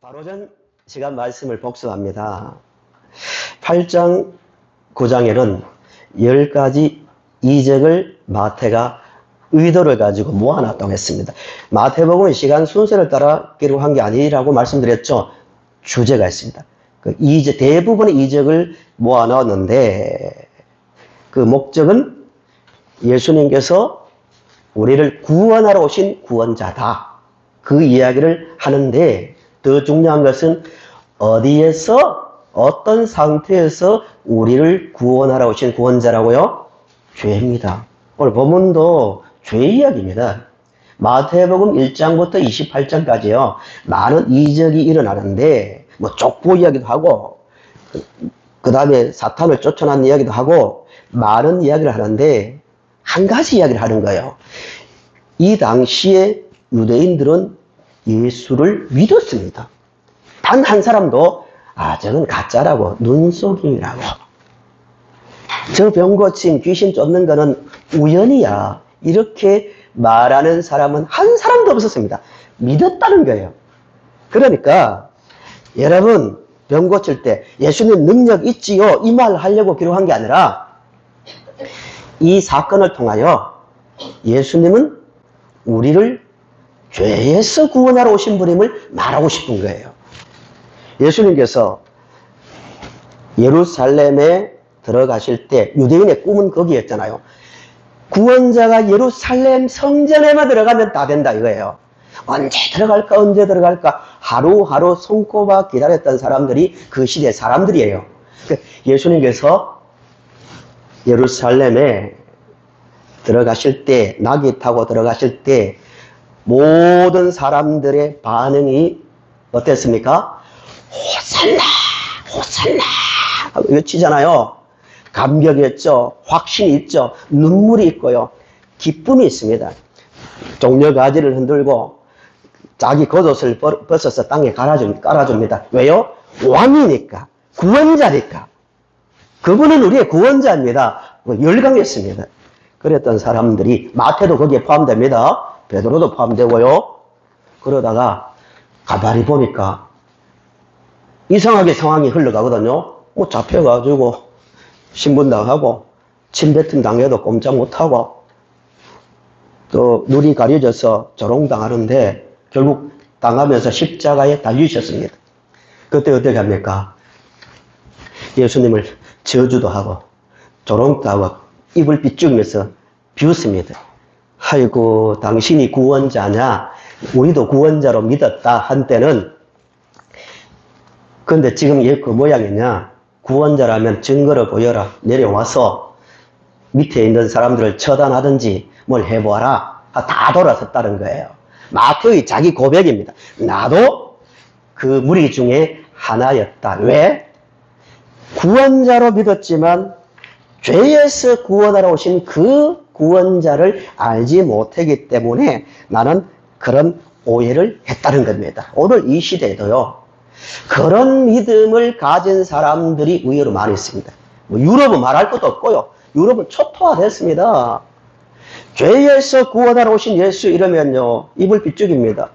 바로 전 시간 말씀을 복습합니다. 8장 9장에는 10가지 이적을 마태가 의도를 가지고 모아놨다고 했습니다. 마태복음은 시간 순서를 따라 기록한 게 아니라고 말씀드렸죠. 주제가 있습니다. 그 대부분의 이적을 모아놨는데 그 목적은 예수님께서 우리를 구원하러 오신 구원자다. 그 이야기를 하는데 더 중요한 것은 어디에서 어떤 상태에서 우리를 구원하러 오신 구원자라고요? 죄입니다. 오늘 본문도 죄 이야기입니다. 마태복음 1장부터 28장까지요. 많은 이적이 일어나는데 뭐 족보 이야기도 하고 그 다음에 사탄을 쫓아낸 이야기도 하고 많은 이야기를 하는데 한 가지 이야기를 하는 거예요. 이 당시에 유대인들은 예수를 믿었습니다. 단 한 사람도 저는 가짜라고, 눈속임이라고, 저 병 고침, 귀신 쫓는 거는 우연이야, 이렇게 말하는 사람은 한 사람도 없었습니다. 믿었다는 거예요. 그러니까 여러분 병 고칠 때 예수님 능력 있지요, 이 말 하려고 기록한 게 아니라 이 사건을 통하여 예수님은 우리를 죄에서 구원하러 오신 분임을 말하고 싶은 거예요. 예수님께서 예루살렘에 들어가실 때 유대인의 꿈은 거기였잖아요. 구원자가 예루살렘 성전에만 들어가면 다 된다 이거예요. 언제 들어갈까 하루하루 손꼽아 기다렸던 사람들이 그 시대 사람들이에요. 예수님께서 예루살렘에 들어가실 때, 나귀 타고 들어가실 때 모든 사람들의 반응이 어땠습니까? 호산나, 호산나 외치잖아요. 감격이 있죠. 확신이 있죠. 눈물이 있고요. 기쁨이 있습니다. 종려가지를 흔들고 자기 겉옷을 벗어서 땅에 깔아줍니다. 왜요? 왕이니까, 구원자니까. 그분은 우리의 구원자입니다. 열광했습니다. 그랬던 사람들이, 마태도 거기에 포함됩니다. 베드로도 포함되고요. 그러다가 가만히 보니까 이상하게 상황이 흘러가거든요. 뭐 잡혀가지고 신분당하고 침뱉음 당해도 꼼짝 못하고 또 눈이 가려져서 조롱당하는데 결국 당하면서 십자가에 달리셨습니다. 그때 어떻게 합니까? 예수님을 저주도 하고 조롱도 하고 입을 삐죽이면서 비웃습니다. 아이고, 당신이 구원자냐? 우리도 구원자로 믿었다 한때는. 근데 지금 얘 그 모양이냐? 구원자라면 증거를 보여라. 내려와서 밑에 있는 사람들을 처단하든지 뭘 해보아라. 다 돌아섰다는 거예요. 마태의 자기 고백입니다. 나도 그 무리 중에 하나였다. 왜? 구원자로 믿었지만 죄에서 구원하러 오신 그 구원자를 알지 못하기 때문에 나는 그런 오해를 했다는 겁니다. 오늘 이 시대에도요, 그런 믿음을 가진 사람들이 의외로 많이 있습니다. 유럽은 말할 것도 없고요. 유럽은 초토화됐습니다. 죄에서 구원하러 오신 예수 이러면요, 입을 삐죽입니다.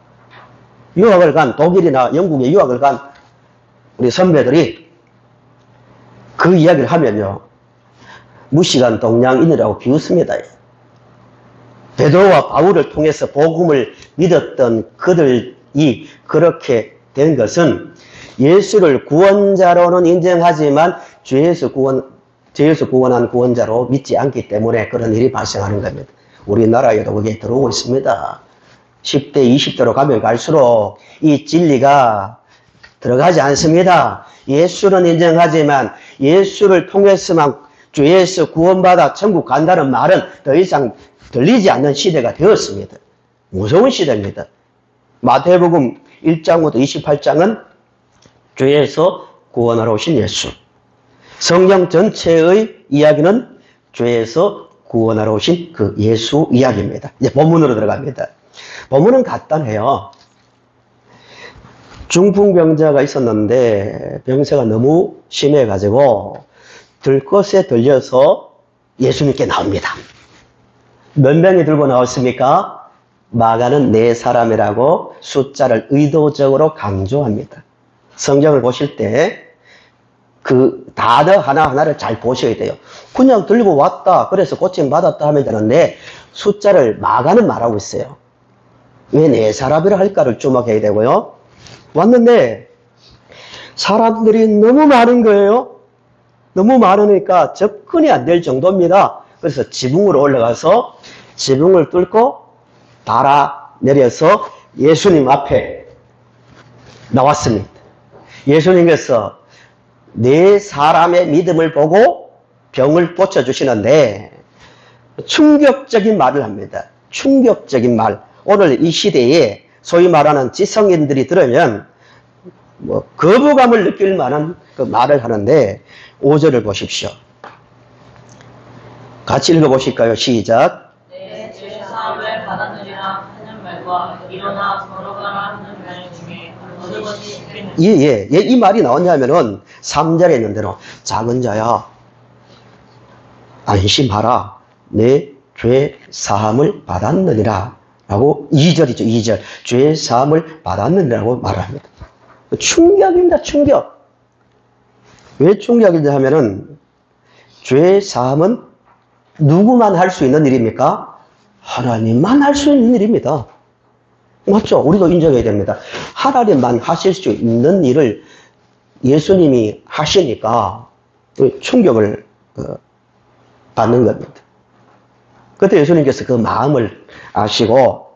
유학을 간, 독일이나 영국에 유학을 간 우리 선배들이 그 이야기를 하면요, 무시간 동양인이라고 비웃습니다. 베드로와 바울을 통해서 복음을 믿었던 그들이 그렇게 된 것은 예수를 구원자로는 인정하지만 죄에서 구원한 구원자로 믿지 않기 때문에 그런 일이 발생하는 겁니다. 우리나라에도 그게 들어오고 있습니다. 10대, 20대로 가면 갈수록 이 진리가 들어가지 않습니다. 예수는 인정하지만 예수를 통해서만 죄에서 구원받아 천국 간다는 말은 더 이상 들리지 않는 시대가 되었습니다. 무서운 시대입니다. 마태복음 1장부터 28장은 죄에서 구원하러 오신 예수. 성경 전체의 이야기는 죄에서 구원하러 오신 그 예수 이야기입니다. 이제 본문으로 들어갑니다. 본문은 간단해요. 중풍병자가 있었는데 병세가 너무 심해가지고 들것에 들려서 예수님께 나옵니다. 몇 명이 들고 나왔습니까? 마가는 네 사람이라고 숫자를 의도적으로 강조합니다. 성경을 보실 때 그 단어 하나하나를 잘 보셔야 돼요. 그냥 들고 왔다, 그래서 고침 받았다 하면 되는데 숫자를 마가는 말하고 있어요. 왜 네 사람이라 할까를 주목해야 되고요. 왔는데 사람들이 너무 많은 거예요. 너무 많으니까 접근이 안 될 정도입니다. 그래서 지붕으로 올라가서 지붕을 뚫고 달아 내려서 예수님 앞에 나왔습니다. 예수님께서 네 사람의 믿음을 보고 병을 고쳐주시는데 충격적인 말을 합니다. 충격적인 말. 오늘 이 시대에 소위 말하는 지성인들이 들으면 거부감을 느낄 만한 그 말을 하는데 5절을 보십시오. 같이 읽어보실까요? 시작. 내 죄사함을 받았느니라 하는 말과 일어나 걸어가라 하는 말 중에 어느 것이 좋겠느냐. 이 말이 나왔냐면은 3절에 있는 대로 작은 자야 안심하라 내 죄 사함을 받았느니라 라고 2절이죠. 2절 죄 사함을 받았느니라고 말을 합니다. 충격입니다. 충격. 왜 충격이냐 하면은 죄 사함은 누구만 할 수 있는 일입니까? 하나님만 할 수 있는 일입니다. 맞죠? 우리도 인정해야 됩니다. 하나님만 하실 수 있는 일을 예수님이 하시니까 충격을 받는 겁니다. 그때 예수님께서 그 마음을 아시고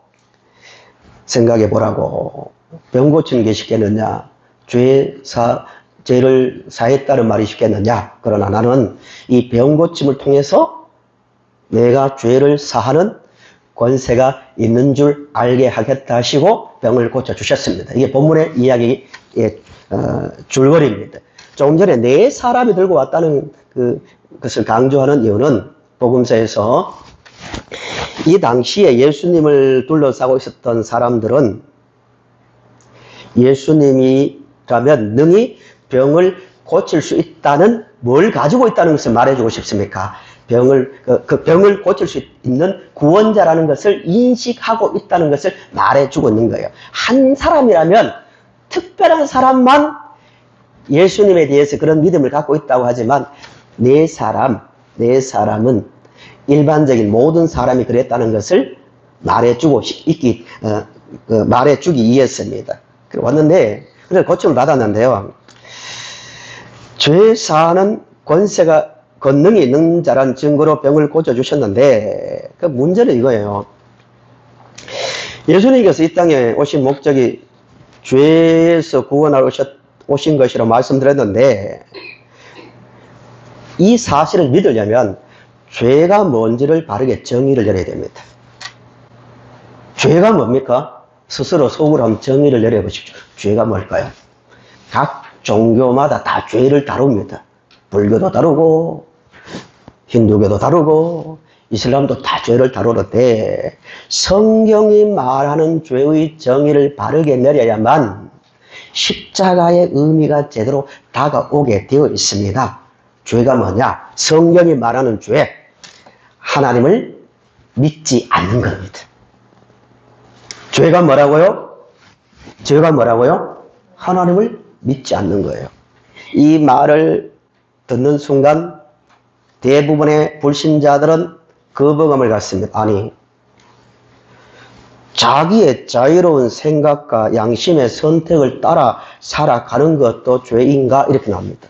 생각해 보라고. 병 고치는 게 쉽겠느냐? 죄를 사했다는 말이 쉽겠느냐? 그러나 나는 이 병 고침을 통해서 내가 죄를 사하는 권세가 있는 줄 알게 하겠다 하시고 병을 고쳐주셨습니다. 이게 본문의 이야기의 줄거리입니다. 조금 전에 네 사람이 들고 왔다는 것을 강조하는 이유는 복음서에서 이 당시에 예수님을 둘러싸고 있었던 사람들은 예수님이라면 능히 병을 고칠 수 있다는 뭘 가지고 있다는 것을 말해주고 싶습니까? 그 병을 고칠 수 있는 구원자라는 것을 인식하고 있다는 것을 말해주고 있는 거예요. 한 사람이라면 특별한 사람만 예수님에 대해서 그런 믿음을 갖고 있다고 하지만 네 사람은 일반적인 모든 사람이 그랬다는 것을 말해주기 위해서입니다. 왔는데, 그래서 고침을 받았는데요. 죄 사하는 권능이 있는 자란 증거로 병을 고쳐주셨는데, 그 문제는 이거예요. 예수님께서 이 땅에 오신 목적이 죄에서 구원하러 오신 것이라고 말씀드렸는데, 이 사실을 믿으려면 죄가 뭔지를 바르게 정의를 내려야 됩니다. 죄가 뭡니까? 스스로 속으로 한번 정의를 내려보십시오. 죄가 뭘까요? 각 종교마다 다 죄를 다룹니다. 불교도 다루고 힌두교도 다루고 이슬람도 다 죄를 다루는데 성경이 말하는 죄의 정의를 바르게 내려야만 십자가의 의미가 제대로 다가오게 되어 있습니다. 죄가 뭐냐? 성경이 말하는 죄, 하나님을 믿지 않는 겁니다. 죄가 뭐라고요? 죄가 뭐라고요? 하나님을 믿지 않는 거예요. 이 말을 듣는 순간 대부분의 불신자들은 거부감을 갖습니다. 아니, 자기의 자유로운 생각과 양심의 선택을 따라 살아가는 것도 죄인가? 이렇게 나옵니다.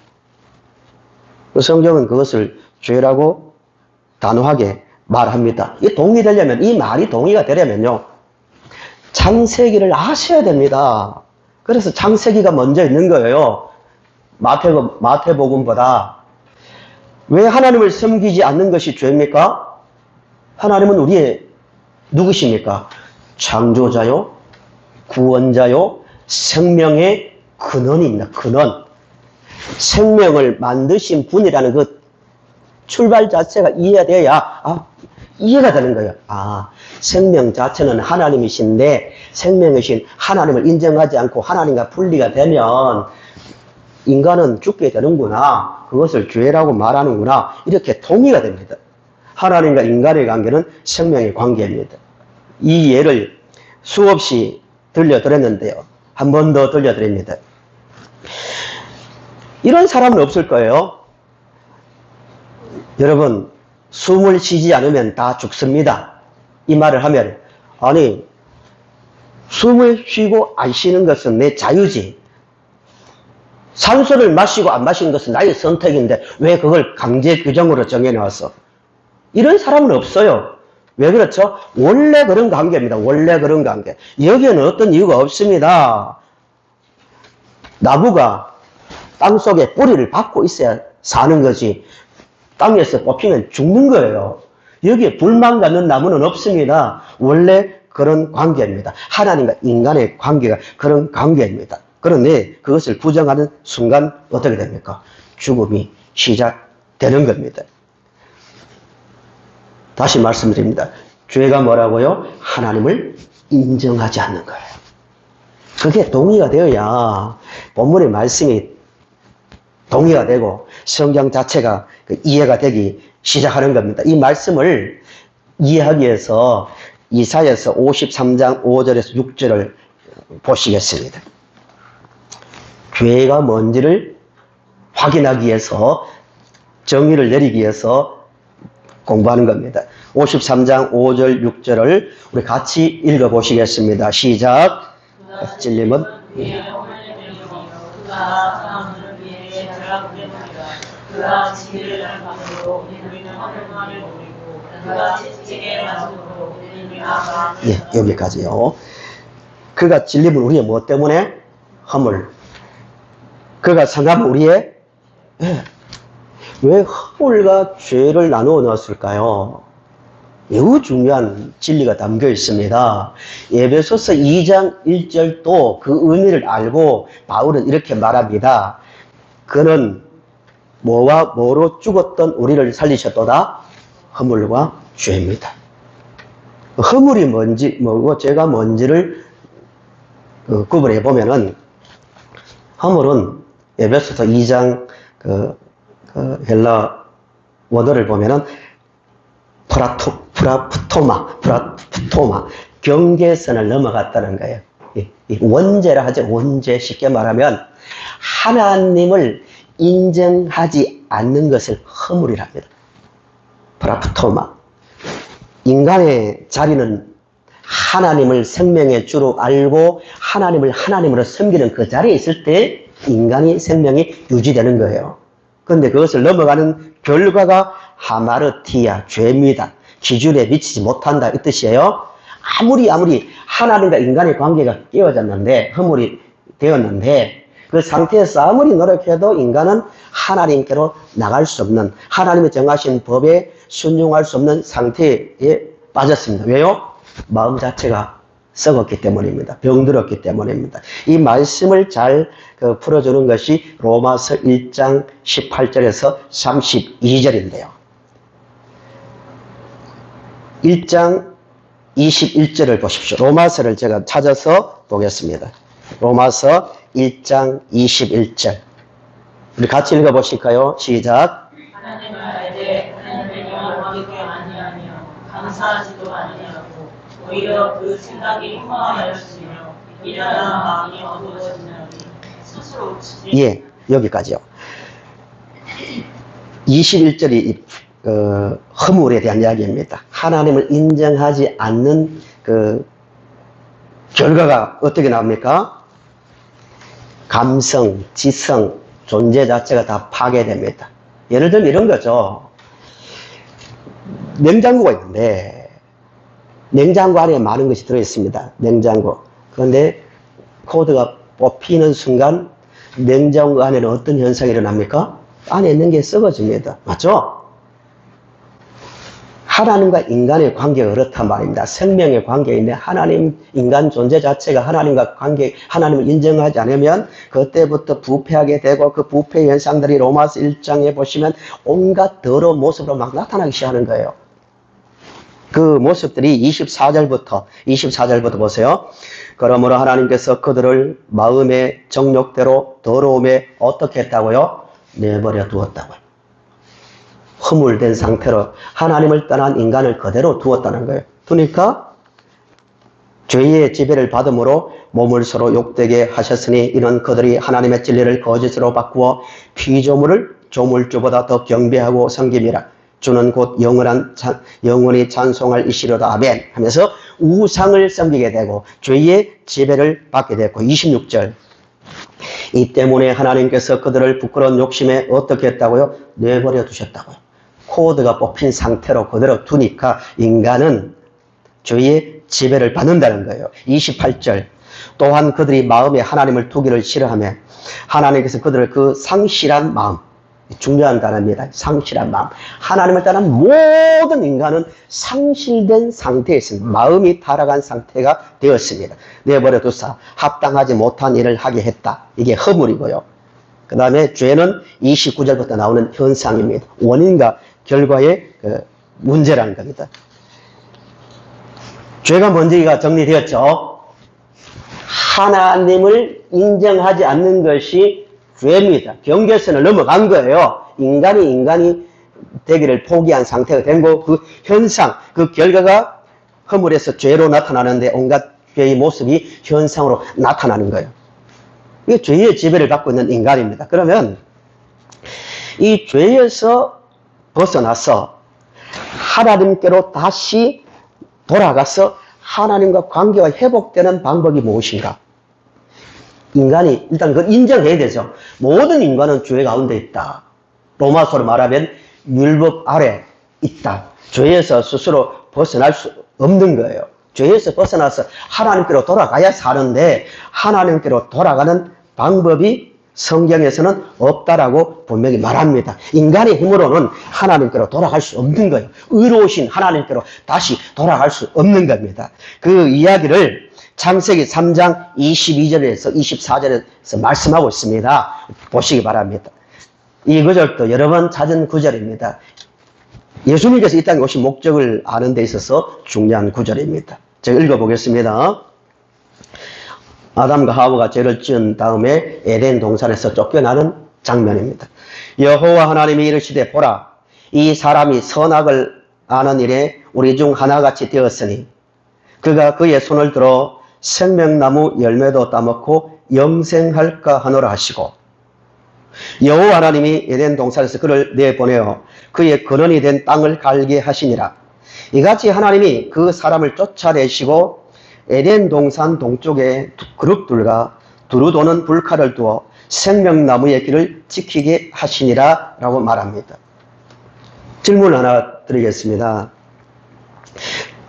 성경은 그것을 죄라고 단호하게 말합니다. 이 말이 동의가 되려면요, 창세기를 아셔야 됩니다. 그래서 창세기가 먼저 있는 거예요. 마태복음보다. 왜 하나님을 섬기지 않는 것이 죄입니까? 하나님은 우리의 누구십니까? 창조자요, 구원자요, 생명의 근원입니다. 근원. 생명을 만드신 분이라는 그 출발 자체가 이해돼야 이해가 되는 거예요. 생명 자체는 하나님이신데 생명이신 하나님을 인정하지 않고 하나님과 분리가 되면 인간은 죽게 되는구나. 그것을 죄라고 말하는구나. 이렇게 동의가 됩니다. 하나님과 인간의 관계는 생명의 관계입니다. 이 예를 수없이 들려드렸는데요. 한 번 더 들려드립니다. 이런 사람은 없을 거예요. 여러분, 숨을 쉬지 않으면 다 죽습니다. 이 말을 하면, 아니, 숨을 쉬고 안 쉬는 것은 내 자유지. 산소를 마시고 안 마시는 것은 나의 선택인데 왜 그걸 강제 규정으로 정해놨어? 이런 사람은 없어요. 왜 그렇죠? 원래 그런 관계입니다. 원래 그런 관계. 여기에는 어떤 이유가 없습니다. 나무가 땅속에 뿌리를 박고 있어야 사는 거지. 땅에서 뽑히면 죽는 거예요. 여기에 불만 갖는 나무는 없습니다. 원래 그런 관계입니다. 하나님과 인간의 관계가 그런 관계입니다. 그런데 그것을 부정하는 순간 어떻게 됩니까? 죽음이 시작되는 겁니다. 다시 말씀드립니다. 죄가 뭐라고요? 하나님을 인정하지 않는 거예요. 그게 동의가 되어야 본문의 말씀이 동의가 되고 성경 자체가 이해가 되기 시작하는 겁니다. 이 말씀을 이해하기 위해서 이사야서 53장 5절에서 6절을 보시겠습니다. 죄가 뭔지를 확인하기 위해서 정의를 내리기 위해서 공부하는 겁니다. 53장 5절 6절을 우리 같이 읽어보시겠습니다. 시작. 찔림은 그가 진리를 알므로 우리는 하늘만을 노리고 그가 채찍에 맞음으로 우리는 나가. 예, 여기까지요. 그가 진리는 우리의 무엇 때문에? 허물. 그가 상하면 우리의 왜 허물과 죄를 나누어 넣었을까요? 매우 중요한 진리가 담겨 있습니다. 에베소서 2장 1절도 그 의미를 알고 바울은 이렇게 말합니다. 그는 뭐와 뭐로 죽었던 우리를 살리셨도다? 허물과 죄입니다. 허물이 뭔지, 뭐고 죄가 뭔지를 구분해 보면은 허물은 에베소서 2장 헬라 원어를 보면은 프라프토마 경계선을 넘어갔다는 거예요. 원죄라 하죠. 원죄. 쉽게 말하면 하나님을 인정하지 않는 것을 허물이랍니다. 프라프토마. 인간의 자리는 하나님을 생명의 주로 알고 하나님을 하나님으로 섬기는 그 자리에 있을 때 인간이 생명이 유지되는 거예요. 그런데 그것을 넘어가는 결과가 하마르티아, 죄입니다. 기준에 미치지 못한다 이 뜻이에요. 아무리 하나님과 인간의 관계가 깨어졌는데 허물이 되었는데 그 상태에서 아무리 노력해도 인간은 하나님께로 나갈 수 없는, 하나님이 정하신 법에 순종할 수 없는 상태에 빠졌습니다. 왜요? 마음 자체가 썩었기 때문입니다. 병들었기 때문입니다. 이 말씀을 잘 풀어주는 것이 로마서 1장 18절에서 32절인데요. 1장 21절을 보십시오. 로마서를 제가 찾아서 보겠습니다. 로마서 1장 21절. 우리 같이 읽어보실까요? 시작. 하나님을 알되 하나님을 영원하게 아니하며 감사하지도 아니하고 오히려 그 생각이 허망하였으며 미련한 마음이 어두워지나니 스스로 예, 여기까지요. 21절이 허물에 대한 이야기입니다. 하나님을 인정하지 않는 그 결과가 어떻게 나옵니까? 감성, 지성, 존재 자체가 다 파괴됩니다. 예를 들면 이런 거죠. 냉장고가 있는데 냉장고 안에 많은 것이 들어있습니다. 냉장고. 그런데 코드가 뽑히는 순간 냉장고 안에는 어떤 현상이 일어납니까? 안에 있는 게 썩어집니다. 맞죠? 하나님과 인간의 관계가 그렇단 말입니다. 생명의 관계인데 하나님, 인간 존재 자체가 하나님과 관계, 하나님을 인정하지 않으면 그때부터 부패하게 되고 그 부패 현상들이 로마서 1장에 보시면 온갖 더러운 모습으로 막 나타나기 시작하는 거예요. 그 모습들이 24절부터 보세요. 그러므로 하나님께서 그들을 마음의 정욕대로 더러움에 어떻게 했다고요? 내버려 두었다고요. 허물된 상태로 하나님을 떠난 인간을 그대로 두었다는 거예요. 그러니까 죄의 지배를 받음으로 몸을 서로 욕되게 하셨으니 이는 그들이 하나님의 진리를 거짓으로 바꾸어 피조물을 조물주보다 더 경배하고 섬김이라. 주는 곧 영원히 찬송할 이시로다. 아멘 하면서 우상을 섬기게 되고 죄의 지배를 받게 됐고, 26절. 이 때문에 하나님께서 그들을 부끄러운 욕심에 어떻게 했다고요? 내버려 두셨다고요. 코드가 뽑힌 상태로 그대로 두니까 인간은 죄의 지배를 받는다는 거예요. 28절. 또한 그들이 마음에 하나님을 두기를 싫어하며 하나님께서 그들을 그 상실한 마음, 중요한 단어입니다. 상실한 마음. 하나님을 떠난 모든 인간은 상실된 상태에 있습니다. 마음이 타락한 상태가 되었습니다. 내버려 두사 합당하지 못한 일을 하게 했다. 이게 허물이고요. 그 다음에 죄는 29절부터 나오는 현상입니다. 원인과 결과의 문제라는 겁니다. 죄가 뭔지가 정리되었죠. 하나님을 인정하지 않는 것이 죄입니다. 경계선을 넘어간 거예요. 인간이 되기를 포기한 상태가 된 거고, 그 현상, 그 결과가 허물에서 죄로 나타나는데 온갖 죄의 모습이 현상으로 나타나는 거예요. 이게 죄의 지배를 받고 있는 인간입니다. 그러면 이 죄에서 벗어나서 하나님께로 다시 돌아가서 하나님과 관계가 회복되는 방법이 무엇인가? 인간이 일단 그걸 인정해야 되죠. 모든 인간은 죄 가운데 있다. 로마서로 말하면 율법 아래 있다. 죄에서 스스로 벗어날 수 없는 거예요. 죄에서 벗어나서 하나님께로 돌아가야 사는데 하나님께로 돌아가는 방법이 성경에서는 없다라고 분명히 말합니다. 인간의 힘으로는 하나님께로 돌아갈 수 없는 거예요. 의로우신 하나님께로 다시 돌아갈 수 없는 겁니다. 그 이야기를 창세기 3장 22절에서 24절에서 말씀하고 있습니다. 보시기 바랍니다. 이 구절도 여러 번 찾은 구절입니다. 예수님께서 이 땅에 오신 목적을 아는 데 있어서 중요한 구절입니다. 제가 읽어보겠습니다. 아담과 하와가 죄를 지은 다음에 에덴 동산에서 쫓겨나는 장면입니다. 여호와 하나님이 이르시되 보라, 이 사람이 선악을 아는 일에 우리 중 하나같이 되었으니 그가 그의 손을 들어 생명나무 열매도 따먹고 영생할까 하노라 하시고, 여호와 하나님이 에덴 동산에서 그를 내보내어 그의 근원이 된 땅을 갈게 하시니라. 이같이 하나님이 그 사람을 쫓아내시고 에덴 동산 동쪽에 그룹들과 두루 도는 불칼을 두어 생명나무의 길을 지키게 하시니라 라고 말합니다. 질문 하나 드리겠습니다.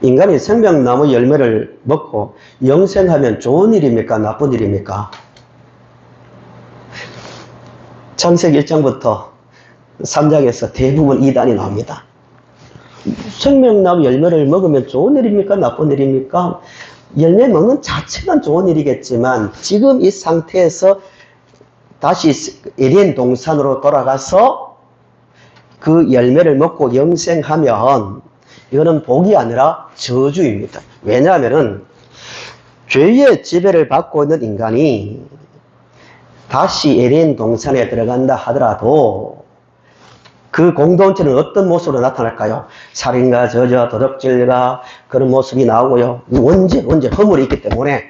인간이 생명나무 열매를 먹고 영생하면 좋은 일입니까? 나쁜 일입니까? 창세기 1장부터 3장에서 대부분 이단이 나옵니다. 생명나무 열매를 먹으면 좋은 일입니까? 나쁜 일입니까? 열매 먹는 자체는 좋은 일이겠지만 지금 이 상태에서 다시 에덴 동산으로 돌아가서 그 열매를 먹고 영생하면 이거는 복이 아니라 저주입니다. 왜냐하면 죄의 지배를 받고 있는 인간이 다시 에덴 동산에 들어간다 하더라도 그 공동체는 어떤 모습으로 나타날까요? 살인과 저주와 도둑질과 그런 모습이 나오고요. 언제 허물이 있기 때문에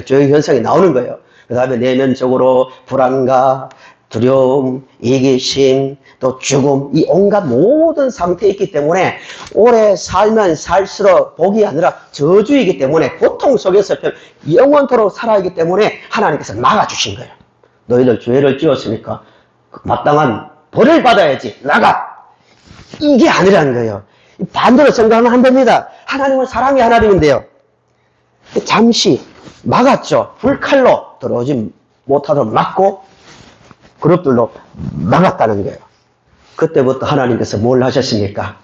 죄의 현상이 나오는 거예요. 그 다음에 내면적으로 불안과 두려움, 이기심, 또 죽음, 이 온갖 모든 상태에 있기 때문에 오래 살면 살수록 복이 아니라 저주이기 때문에 고통 속에서 영원토록 살아있기 때문에 하나님께서 막아주신 거예요. 너희들 죄를 지었으니까 마땅한 벌을 받아야지, 나가! 이게 아니라는 거예요. 반대로 생각하면 안 됩니다. 하나님은 사랑의 하나님인데요. 잠시 막았죠. 불칼로 들어오지 못하도록 막고 그룹들로 막았다는 거예요. 그때부터 하나님께서 뭘 하셨습니까?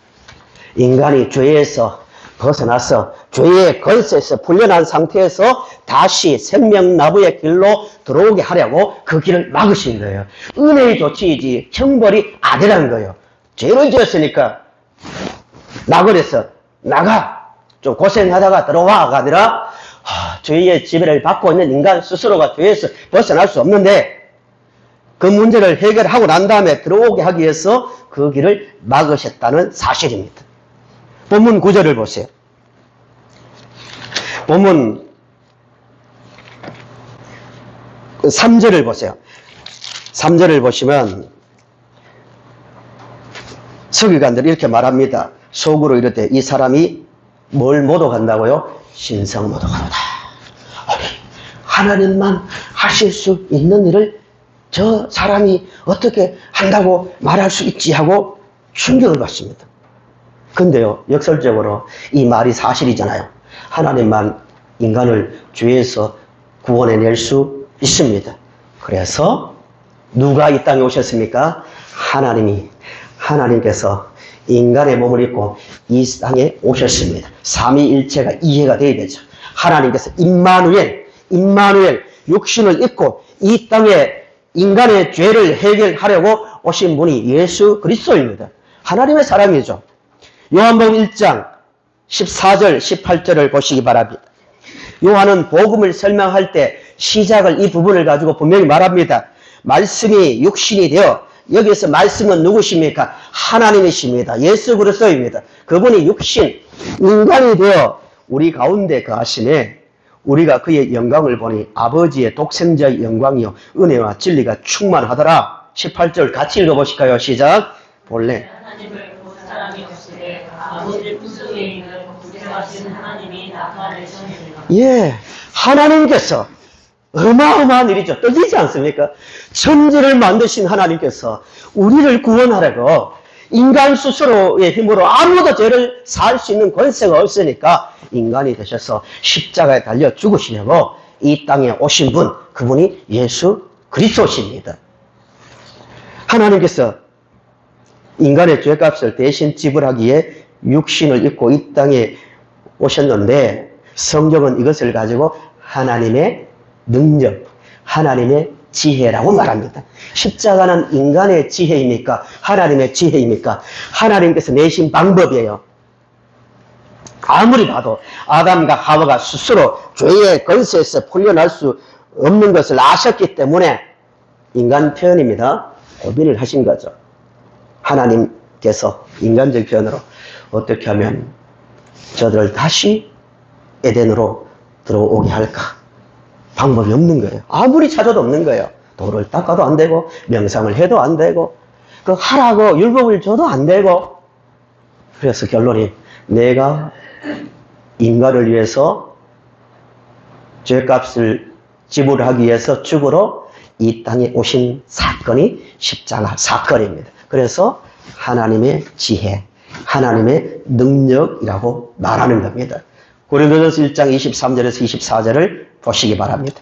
인간이 죄에서 벗어나서 죄의 권세에서 풀려난 상태에서 다시 생명나무의 길로 들어오게 하려고 그 길을 막으신 거예요. 은혜의 조치이지 형벌이 아니라는 거예요. 죄를 지었으니까 나그래서 나가! 좀 고생하다가 들어와가 아니라 죄의 지배를 받고 있는 인간 스스로가 죄에서 벗어날 수 없는데 그 문제를 해결하고 난 다음에 들어오게 하기 위해서 그 길을 막으셨다는 사실입니다. 본문 9절을 보세요. 본문 3절을 보세요. 3절을 보시면 서기관들이 이렇게 말합니다. 속으로 이렇게 이 사람이 뭘 모독한다고요? 신성 모독한다. 아니, 하나님만 하실 수 있는 일을 저 사람이 어떻게 한다고 말할 수 있지 하고 충격을 받습니다. 근데요, 역설적으로 이 말이 사실이잖아요. 하나님만 인간을 죄에서 구원해낼 수 있습니다. 그래서 누가 이 땅에 오셨습니까? 하나님께서 인간의 몸을 입고 이 땅에 오셨습니다. 삼위일체가 이해가 돼야 되죠. 하나님께서 임마누엘 육신을 입고 이 땅에 인간의 죄를 해결하려고 오신 분이 예수 그리스도입니다. 하나님의 사람이죠. 요한복음 1장 14절 18절을 보시기 바랍니다. 요한은 복음을 설명할 때 시작을 이 부분을 가지고 분명히 말합니다. 말씀이 육신이 되어, 여기서 말씀은 누구십니까? 하나님이십니다. 예수 그리스도입니다. 그분이 육신, 인간이 되어 우리 가운데 거하시네. 우리가 그의 영광을 보니 아버지의 독생자의 영광이요 은혜와 진리가 충만하더라. 18절 같이 읽어보실까요? 시작. 본래 하나님을 본 사람이 없으되 아버지 품속에 있는 구세하신 하나님이 나타내셨느니라. 예, 하나님께서 어마어마한 일이죠. 떨리지 않습니까? 천지를 만드신 하나님께서 우리를 구원하려고 인간 스스로의 힘으로 아무도 죄를 살 수 있는 권세가 없으니까 인간이 되셔서 십자가에 달려 죽으시려고 이 땅에 오신 분, 그분이 예수 그리스도십니다. 하나님께서 인간의 죄값을 대신 지불하기에 육신을 입고 이 땅에 오셨는데, 성경은 이것을 가지고 하나님의 능력, 하나님의 지혜라고 말합니다. 십자가는 인간의 지혜입니까? 하나님의 지혜입니까? 하나님께서 내신 방법이에요. 아무리 봐도 아담과 하와가 스스로 죄의 권세에서 풀려날 수 없는 것을 아셨기 때문에 인간 표현입니다. 고민을 하신 거죠. 하나님께서 인간적 표현으로 어떻게 하면 저들을 다시 에덴으로 들어오게 할까? 방법이 없는 거예요. 아무리 찾아도 없는 거예요. 돌을 닦아도 안 되고, 명상을 해도 안 되고, 그 하라고 율법을 줘도 안 되고. 그래서 결론이, 내가 인간을 위해서 죄값을 지불하기 위해서 죽으러 이 땅에 오신 사건이 십자가 사건입니다. 그래서 하나님의 지혜, 하나님의 능력이라고 말하는 겁니다. 고린도전서 1장 23절에서 24절을 보시기 바랍니다.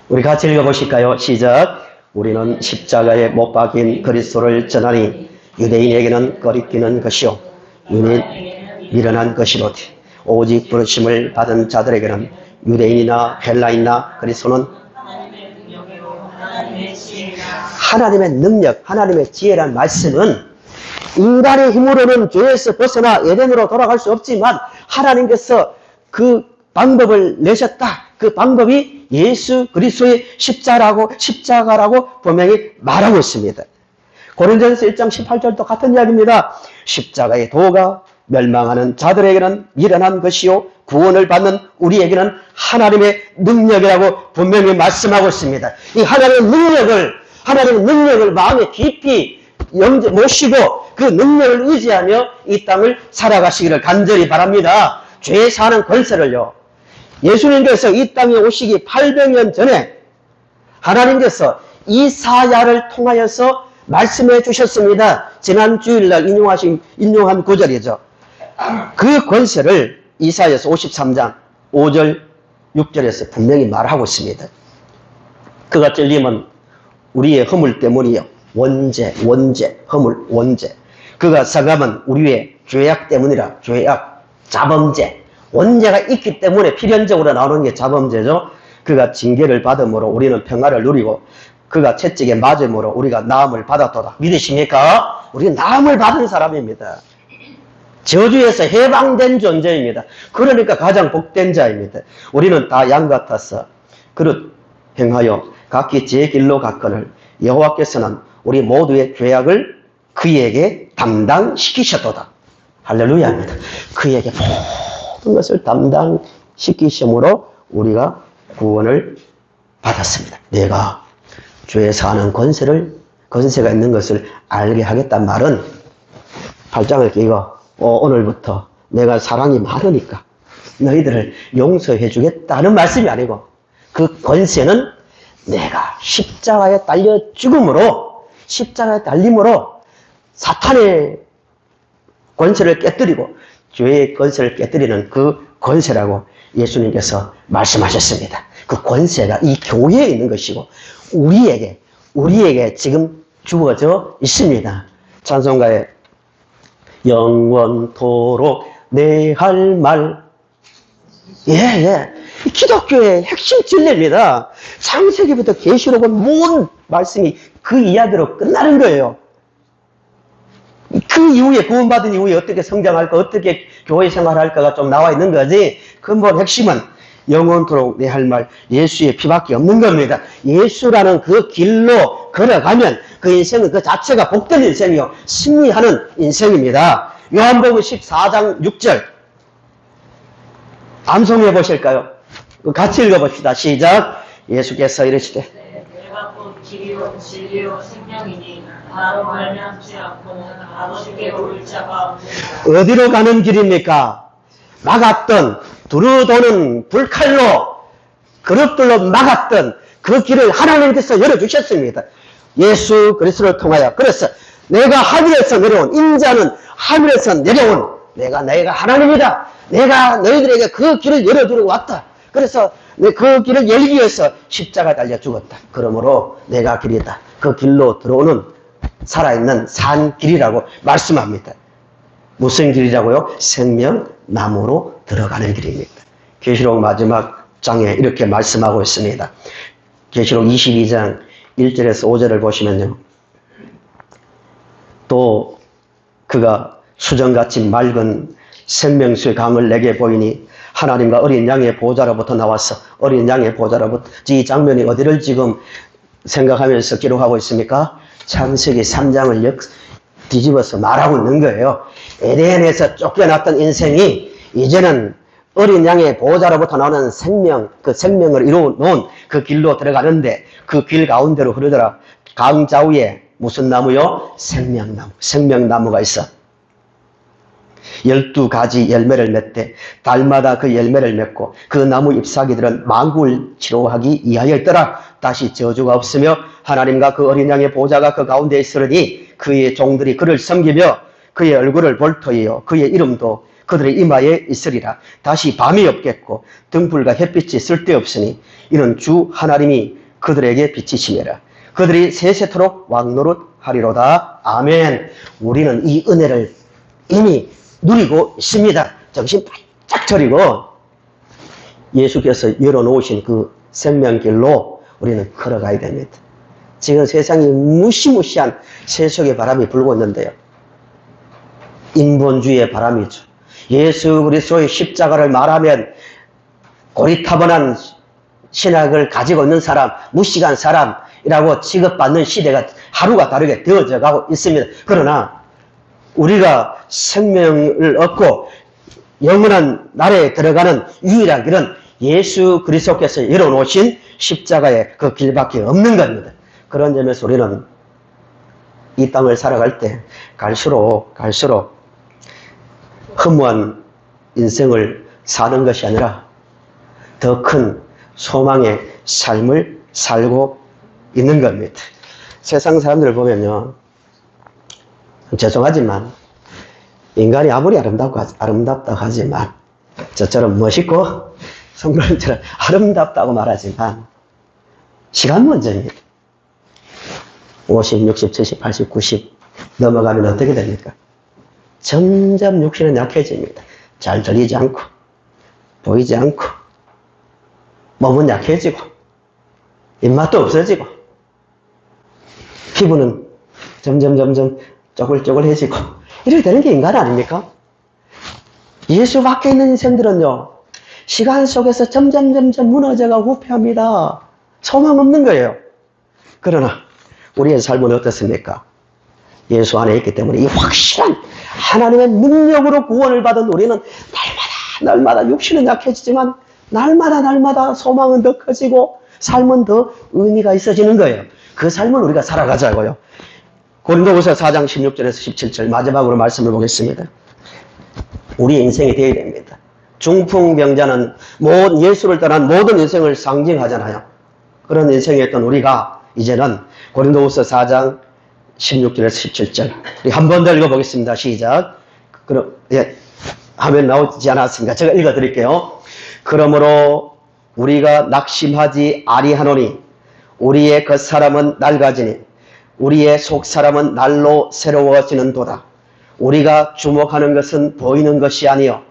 우리 같이 읽어보실까요? 시작. 우리는 십자가에 못 박인 그리스도를 전하니 유대인에게는 거리끼는 것이요 유대인에게는 미련한 것이로되 오직 부르심을 받은 자들에게는 유대인이나 헬라인이나 그리스도는 하나님의 능력, 하나님의 지혜라는 말씀은 인간의 힘으로는 죄에서 벗어나 에덴으로 돌아갈 수 없지만 하나님께서 그 방법을 내셨다. 그 방법이 예수 그리스도의 십자가라고 분명히 말하고 있습니다. 고린도전서 1장 18절도 같은 이야기입니다. 십자가의 도가 멸망하는 자들에게는 미련한 것이요 구원을 받는 우리에게는 하나님의 능력이라고 분명히 말씀하고 있습니다. 이 하나님의 능력을 마음에 깊이 모시고 그 능력을 의지하며 이 땅을 살아가시기를 간절히 바랍니다. 죄 사는 권세를요. 예수님께서 이 땅에 오시기 800년 전에 하나님께서 이사야를 통하여서 말씀해 주셨습니다. 지난 주일날 인용한 구절이죠. 그 권세를 이사야서 53장 5절 6절에서 분명히 말하고 있습니다. 그가 찔림은 우리의 허물 때문이요. 허물. 그가 상함은 우리의 죄악 때문이라. 죄악, 자범죄. 원죄가 있기 때문에 필연적으로 나오는 게 자범죄죠. 그가 징계를 받음으로 우리는 평화를 누리고 그가 채찍에 맞음으로 우리가 나음을 받았도다. 믿으십니까? 우리는 나음을 받은 사람입니다. 저주에서 해방된 존재입니다. 그러니까 가장 복된 자입니다. 우리는 다 양 같아서 그릇 행하여 각기 제 길로 갔거늘 여호와께서는 우리 모두의 죄악을 그에게 담당시키셨도다. 할렐루야입니다. 그에게 모든 것을 담당시키심으로 우리가 구원을 받았습니다. 내가 죄에 사는 권세가 있는 것을 알게 하겠단 말은 팔짱을 끼고 오늘부터 내가 사랑이 많으니까 너희들을 용서해 주겠다는 말씀이 아니고 그 권세는 내가 십자가에 달려 죽음으로 십자가에 달림으로 사탄의 권세를 깨뜨리고 죄의 권세를 깨뜨리는 그 권세라고 예수님께서 말씀하셨습니다. 그 권세가 이 교회에 있는 것이고 우리에게 지금 주어져 있습니다. 찬송가에 영원토록 내 할 말, 이 기독교의 핵심 진리입니다. 창세기부터 계시록은 모든 말씀이 그 이야기로 끝나는 거예요. 그 이후에 구원받은 이후에 어떻게 성장할까, 어떻게 교회 생활할까가 좀 나와 있는 거지. 근본 핵심은 영원토록 내 할 말 예수의 피밖에 없는 겁니다. 예수라는 그 길로 걸어가면 그 인생은 그 자체가 복된 인생이요 승리하는 인생입니다. 요한복음 14장 6절 암송해 보실까요? 같이 읽어봅시다. 시작. 예수께서 이르시되 내가 곧 길이요 진리요 생명이니 나로 말미암지 않고는 아버지께 오를 자가 없느니라. 어디로 가는 길입니까? 막았던 두루도는 불칼로 그릇들로 막았던 그 길을 하나님께서 열어주셨습니다. 예수 그리스도를 통하여. 그래서 내가 하늘에서 내려온 인자는 하늘에서 내려온 내가 하나님이다. 내가 너희들에게 그 길을 열어주려고 왔다. 그래서 그 길을 열기 위해서 십자가 달려 죽었다. 그러므로 내가 길이다. 그 길로 들어오는 살아있는 산길이라고 말씀합니다. 무슨 길이라고요? 생명나무로 들어가는 길입니다. 계시록 마지막 장에 이렇게 말씀하고 있습니다. 계시록 22장 1절에서 5절을 보시면요. 또 그가 수정같이 맑은 생명수의 강을 내게 보이니 하나님과 어린 양의 보좌로부터 나왔어. 어린 양의 보좌로부터. 이 장면이 어디를 지금 생각하면서 기록하고 있습니까? 창세기 3장을 뒤집어서 말하고 있는 거예요. 에덴에서 쫓겨났던 인생이 이제는 어린 양의 보호자로부터 나오는 생명, 그 생명을 이루어놓은 그 길로 들어가는데 그 길 가운데로 흐르더라. 강 좌우에 무슨 나무요? 생명나무. 생명나무가 있어. 12가지 열매를 맺되 달마다 그 열매를 맺고 그 나무 잎사귀들은 만국을 치료하기 위하였더라. 다시 저주가 없으며 하나님과 그 어린 양의 보호자가 그 가운데 있으니 그의 종들이 그를 섬기며 그의 얼굴을 볼 터이요 그의 이름도 그들의 이마에 있으리라. 다시 밤이 없겠고 등불과 햇빛이 쓸데없으니 이는 주 하나님이 그들에게 비치시매라. 그들이 세세토록 왕노릇하리로다. 아멘. 우리는 이 은혜를 이미 누리고 있습니다. 정신 바짝 차리고 예수께서 열어놓으신 그 생명길로 우리는 걸어가야 됩니다. 지금 세상이 무시무시한 세속의 바람이 불고 있는데요. 인본주의의 바람이죠. 예수 그리스도의 십자가를 말하면 고리타분한 신학을 가지고 있는 사람, 무식한 사람이라고 취급받는 시대가 하루가 다르게 되어져 가고 있습니다. 그러나 우리가 생명을 얻고 영원한 나라에 들어가는 유일한 길은 예수 그리스도께서 열어놓으신 십자가의 그 길밖에 없는 겁니다. 그런 점에서 우리는 이 땅을 살아갈 때 갈수록 허무한 인생을 사는 것이 아니라 더 큰 소망의 삶을 살고 있는 겁니다. 세상 사람들을 보면요, 죄송하지만 인간이 아무리 아름답다고 하지만 저처럼 멋있고 성도님처럼 아름답다고 말하지만 시간 문제입니다. 50, 60, 70, 80, 90 넘어가면 어떻게 됩니까? 점점 육신은 약해집니다. 잘 들리지 않고 보이지 않고 몸은 약해지고 입맛도 없어지고 피부는 점점 쪼글쪼글해지고 이렇게 되는 게 인간 아닙니까? 예수 밖에 있는 인생들은요, 시간 속에서 점점 무너져가고 후퇴합니다. 소망 없는 거예요. 그러나 우리의 삶은 어떻습니까? 예수 안에 있기 때문에 이 확실한 하나님의 능력으로 구원을 받은 우리는 날마다 육신은 약해지지만 날마다 소망은 더 커지고 삶은 더 의미가 있어지는 거예요. 그 삶을 우리가 살아가자고요. 고린도후서 4장 16절에서 17절 마지막으로 말씀을 보겠습니다. 우리 인생이 되어야 됩니다. 중풍병자는 예수를 떠난 모든 인생을 상징하잖아요. 그런 인생이었던 우리가 이제는 고린도후서 4장 16절에서 17절 우리 한 번 더 읽어보겠습니다. 시작. 그럼 화면 나오지 않았습니까? 제가 읽어드릴게요. 그러므로 우리가 낙심하지 아니하노니 우리의 겉사람은 낡아지니 우리의 속사람은 날로 새로워지는도다. 우리가 주목하는 것은 보이는 것이 아니요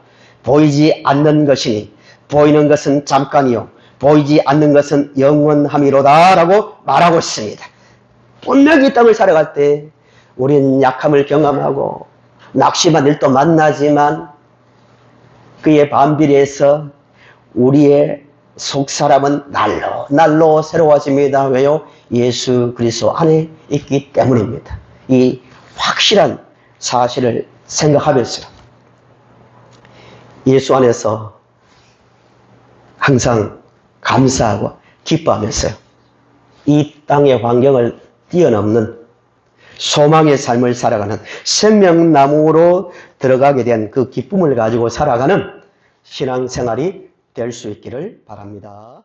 보이지 않는 것이니 보이는 것은 잠깐이요 보이지 않는 것은 영원함이로다 라고 말하고 있습니다. 분명히 이 땅을 살아갈 때 우리는 약함을 경험하고 낙심한 일도 만나지만 그의 반비례해서 우리의 속사람은 날로 새로워집니다. 왜요? 예수 그리스도 안에 있기 때문입니다. 이 확실한 사실을 생각하면서 예수 안에서 항상 감사하고 기뻐하면서 이 땅의 환경을 뛰어넘는 소망의 삶을 살아가는 생명나무로 들어가게 된 그 기쁨을 가지고 살아가는 신앙생활이 될 수 있기를 바랍니다.